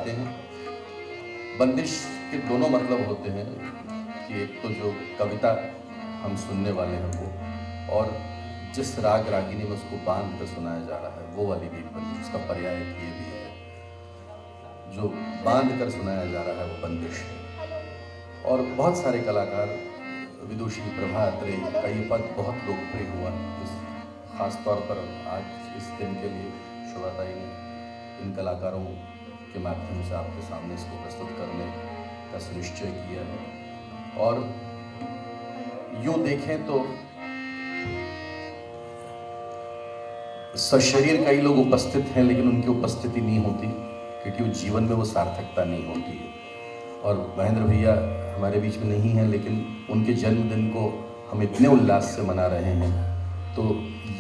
आते हैं। बंदिश के दोनों मतलब होते हैं कि एक तो जो कविता हम सुनने वाले हैं वो, और जिस राग रागिनी में उसको बांध कर सुनाया जा रहा है वो वाली भी बंदिश। उसका पर्याय ये भी है, जो बांध कर सुनाया जा रहा है वो बंदिश है। और बहुत सारे कलाकार, विदुषी, प्रभा अत्रे का ये पद बहुत लोकप्रिय हुआ। इस खास तौर पर आज इस दिन के लिए शोभाताई ने इन कलाकारों के माध्यम से आपके सामने इसको प्रस्तुत करने का सुनिश्चय किया है। और यूँ देखें तो सशरीर कई लोग उपस्थित हैं, लेकिन उनकी उपस्थिति नहीं होती क्योंकि वो जीवन में वो सार्थकता नहीं होती है। और महेंद्र भैया हमारे बीच में नहीं हैं, लेकिन उनके जन्मदिन को हम इतने उल्लास से मना रहे हैं। तो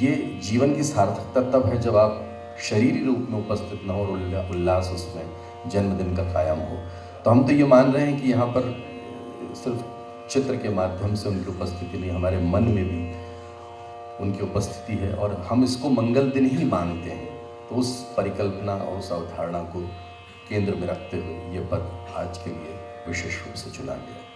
ये जीवन की सार्थकता तब है जब आप शरीरी रूप में उपस्थित न हो और उल्लास उसमें जन्मदिन का कायम हो। तो हम तो ये मान रहे हैं कि यहाँ पर सिर्फ चित्र के माध्यम से उनकी उपस्थिति नहीं, हमारे मन में भी उनकी उपस्थिति है और हम इसको मंगल दिन ही मानते हैं। तो उस परिकल्पना और उस अवधारणा को केंद्र में रखते हुए ये पद आज के लिए विशेष रूप से चुना गया।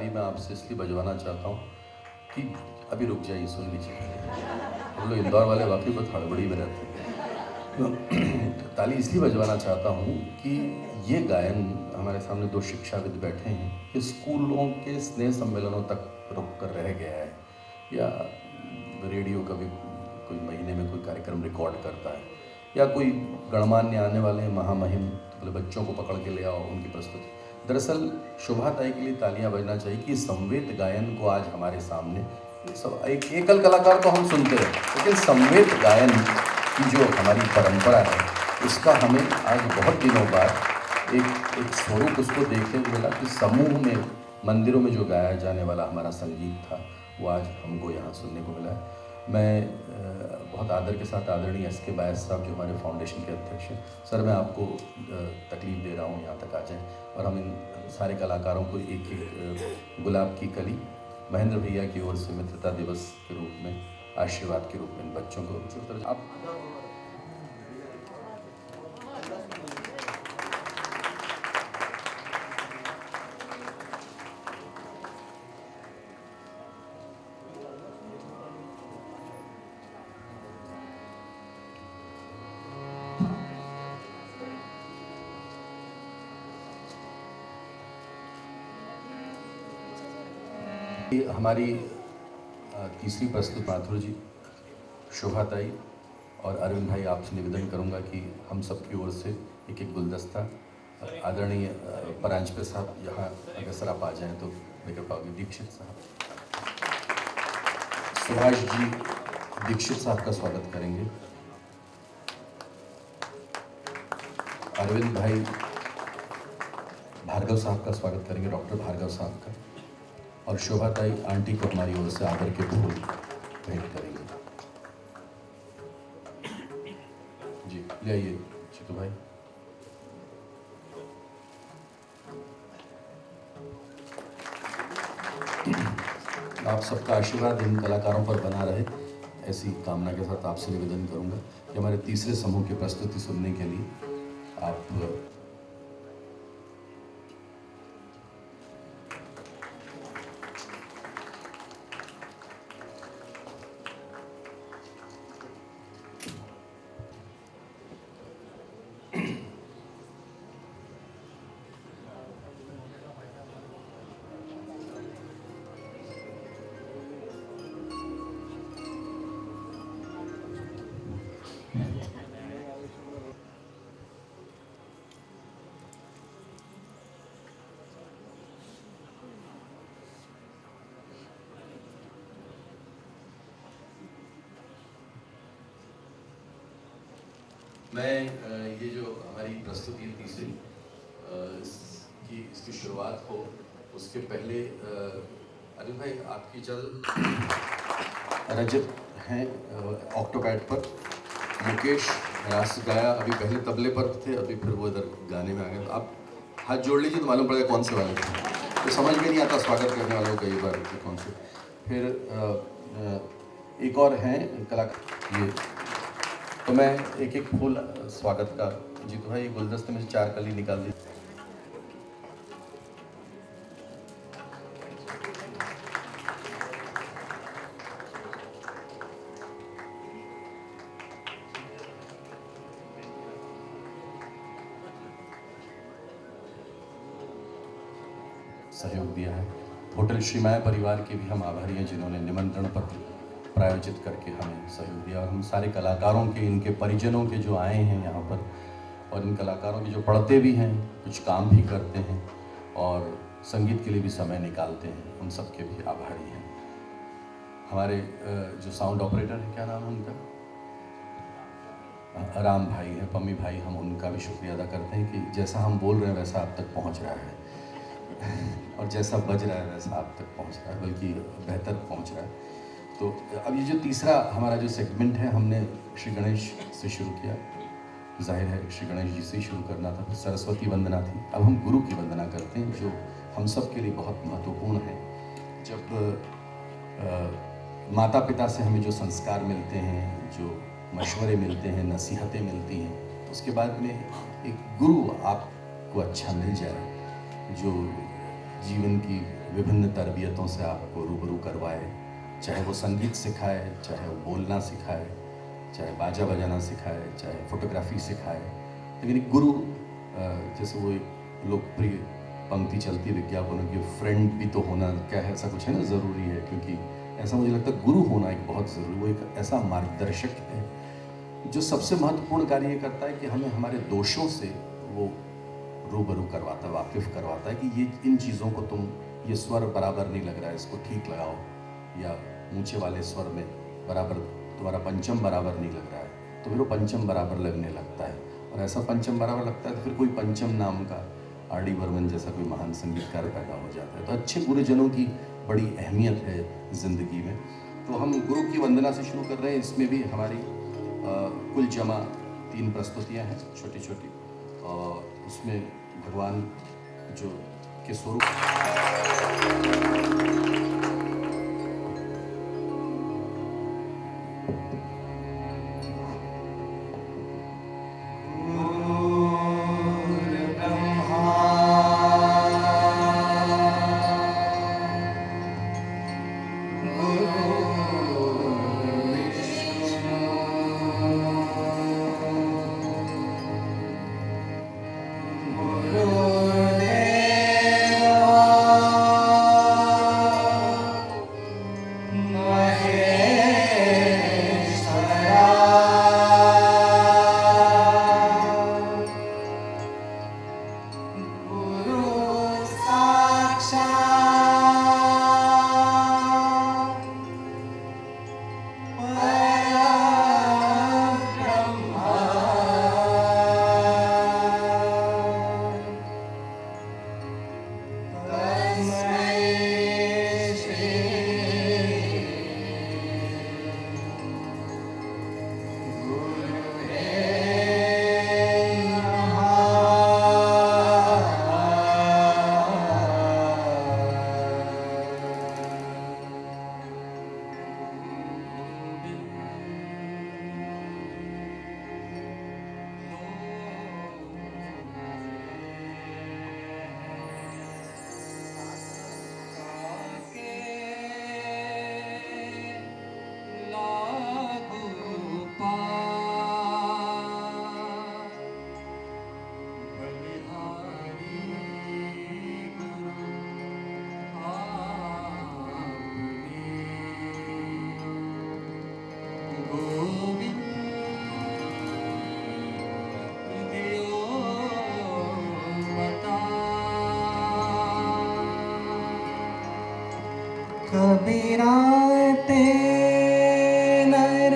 ताली मैं आपसे इसलिए बजवाना चाहता हूँ कि अभी रुक जाइए, सुन लीजिए। हम लोग इंदौर वाले वाकई बहुत हड़बड़ी में रहते हैं। तो ताली इसलिए बजवाना चाहता हूँ कि ये गायन हमारे सामने दो शिक्षाविद बैठे हैं कि स्कूलों के स्नेह सम्मेलनों तक रुक कर रह गया है, या रेडियो कभी कोई महीने में कोई कार्यक्रम रिकॉर्ड करता है, या कोई गणमान्य आने वाले हैं महामहिम, तो बोले बच्चों को पकड़ के ले आओ उनकी प्रस्तुति। दरअसल शोभा ताई के लिए तालियां बजना चाहिए कि संवेद गायन को आज हमारे सामने, सब एक एकल कलाकार को हम सुनते हैं, लेकिन संवेद गायन की जो हमारी परंपरा है उसका हमें आज बहुत दिनों बाद एक स्वरूप उसको देखने को मिला कि समूह में मंदिरों में जो गाया जाने वाला हमारा संगीत था वो आज हमको यहाँ सुनने को मिला है। मैं बहुत आदर के साथ आदरणीय एस.के. बैस साहब जो हमारे फाउंडेशन के अध्यक्ष हैं, सर मैं आपको तकलीफ़ दे रहा हूँ, यहाँ तक आ जाएं और हम इन सारे कलाकारों को एक एक गुलाब की कली महेंद्र भैया की ओर से मित्रता दिवस के रूप में, आशीर्वाद के रूप में इन बच्चों को आप हमारी तीसरी प्रस्तुत माथुर जी, शोभा ताई और अरविंद भाई, आपसे निवेदन करूंगा कि हम सब की ओर से एक एक गुलदस्ता आदरणीय परांजपे साहब यहाँ अगर सर आप आ जाएं तो लेकर पाओगे। दीक्षित साहब, सुभाष जी दीक्षित साहब का स्वागत करेंगे। अरविंद भाई भार्गव साहब का स्वागत करेंगे, डॉक्टर भार्गव साहब का। और शोभा ताई आंटी को हमारी ओर से आदर के फूल भेंट करेंगे। जी ले आइए चितू भाई। आप सबका आशीर्वाद इन कलाकारों पर बना रहे, ऐसी कामना के साथ आपसे निवेदन करूंगा कि हमारे तीसरे समूह की प्रस्तुति सुनने के लिए आप मैं ये जो हमारी प्रस्तुति तीसरी इसकी शुरुआत हो उसके पहले अरविंद भाई आपकी रजत हैं ऑक्टोपैड पर, मुकेश रास गाया, अभी पहले तबले पर थे, अभी फिर वो इधर गाने में आ गए। तो आप हाथ जोड़ लीजिए तो मालूम पड़ेगा कौन से वाले थे, तो समझ में नहीं आता स्वागत करने वालों को कई बार कौन से। फिर एक और हैं कलाकार, ये तो मैं एक एक फूल स्वागत का जी, तो भाई गुलदस्ते में से 4 कली निकाल दी। सहयोग दिया है। होटल श्रीमाया परिवार के भी हम आभारी हैं जिन्होंने निमंत्रण पत्र प्रायोजित करके हमें सहयोग दिया, और हम सारे कलाकारों के, इनके परिजनों के जो आए हैं यहाँ पर, और इन कलाकारों के जो पढ़ते भी हैं, कुछ काम भी करते हैं और संगीत के लिए भी समय निकालते हैं, उन सब के भी आभारी हैं। हमारे जो साउंड ऑपरेटर है, क्या नाम है उनका, राम भाई हैं, पम्मी भाई, हम उनका भी शुक्रिया अदा करते हैं कि जैसा हम बोल रहे हैं वैसा आप तक पहुँच रहा है और जैसा बज रहा है वैसा आप तक पहुँच रहा है, बल्कि बेहतर पहुँच रहा है। तो अब ये जो तीसरा हमारा जो सेगमेंट है, हमने श्री गणेश से शुरू किया, जाहिर है श्री गणेश जी से ही शुरू करना था, फिर सरस्वती वंदना थी, अब हम गुरु की वंदना करते हैं जो हम सब के लिए बहुत महत्वपूर्ण है। जब माता पिता से हमें जो संस्कार मिलते हैं, जो मशवरे मिलते हैं, नसीहतें मिलती हैं, तो उसके बाद में एक गुरु आपको अच्छा मिल जाए जो जीवन की विभिन्न तरबियतों से आपको रूबरू करवाए, चाहे वो संगीत सिखाए, चाहे वो बोलना सिखाए, चाहे बाजा बजाना सिखाए, चाहे फोटोग्राफी सिखाए। लेकिन एक गुरु, जैसे वो एक लोकप्रिय पंक्ति चलती विज्ञापनों की, फ्रेंड भी तो होना क्या है, ऐसा कुछ है ना, ज़रूरी है। क्योंकि ऐसा मुझे लगता है गुरु होना एक बहुत ज़रूरी, वो एक ऐसा मार्गदर्शक है जो सबसे महत्वपूर्ण कार्य ये करता है कि हमें हमारे दोषों से वो रूबरू करवाता है, वाकिफ़ करवाता है कि ये इन चीज़ों को तुम, ये स्वर बराबर नहीं लग रहा है, इसको ठीक लगाओ, या ऊंचे वाले स्वर में बराबर तुम्हारा पंचम बराबर नहीं लग रहा है, तो फिर वो पंचम बराबर लगने लगता है। और ऐसा पंचम बराबर लगता है तो फिर कोई पंचम नाम का आर.डी. बर्मन जैसा कोई महान संगीतकार पैदा हो जाता है। तो अच्छे गुरुजनों की बड़ी अहमियत है ज़िंदगी में। तो हम गुरु की वंदना से शुरू कर रहे हैं। इसमें भी हमारी कुल जमा 3 प्रस्तुतियाँ हैं छोटी छोटी, और उसमें भगवान जो के स्वरूप कबीरा ते नर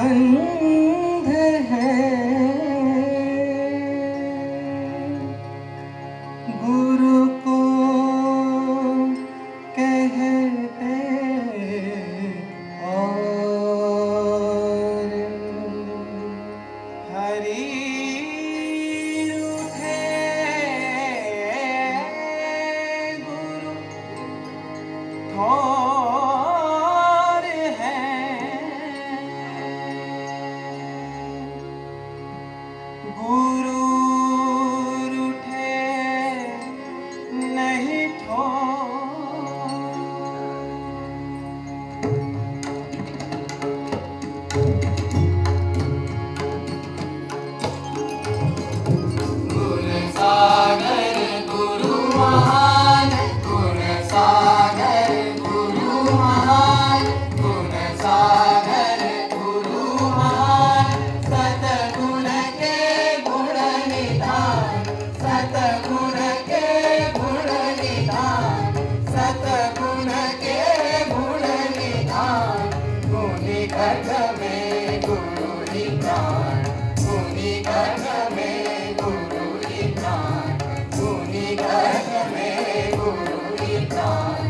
अंध है, गुरु को कहते और हरि और है, गुरु रूठे नहीं गुण सागर गुरु महान, गुण सागर गुरु महान, गुण सागर गुरु महान, सतगुण के गुण निधान, सतगुण के गुण निधान, सतगुण के गुण निधान, गुणी खड्ग में गुरु ही प्राण, गुणी खड्ग में गुरु ही प्राण, गुणी खड्ग में गुरु ही प्राण।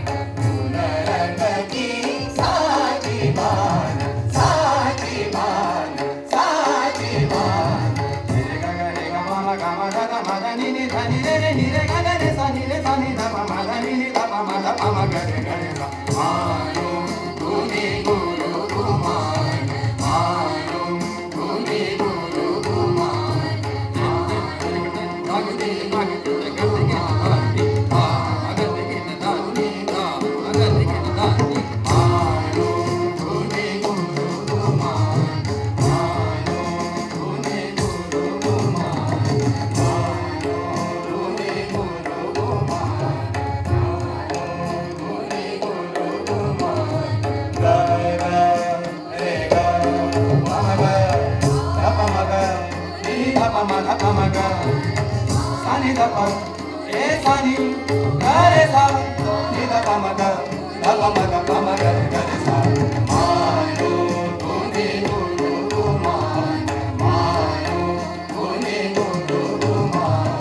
pa ma ga sa ni da pa re sa ni ga re sa ni da pa ma ga da pa ma ga ga re sa mano tune guru man mano tune guru man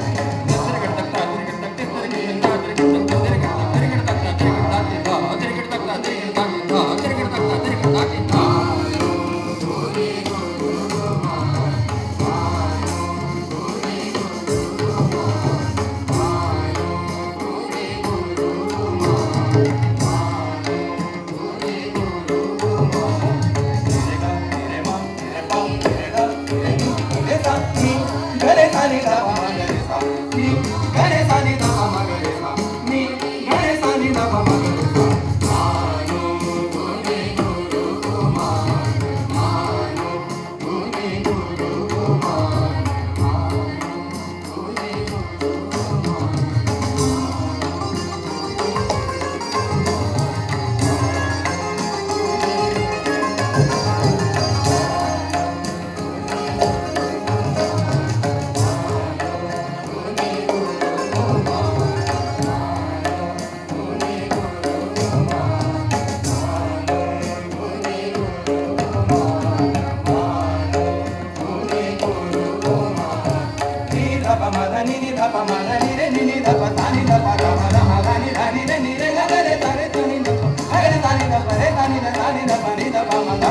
Ni da pa ma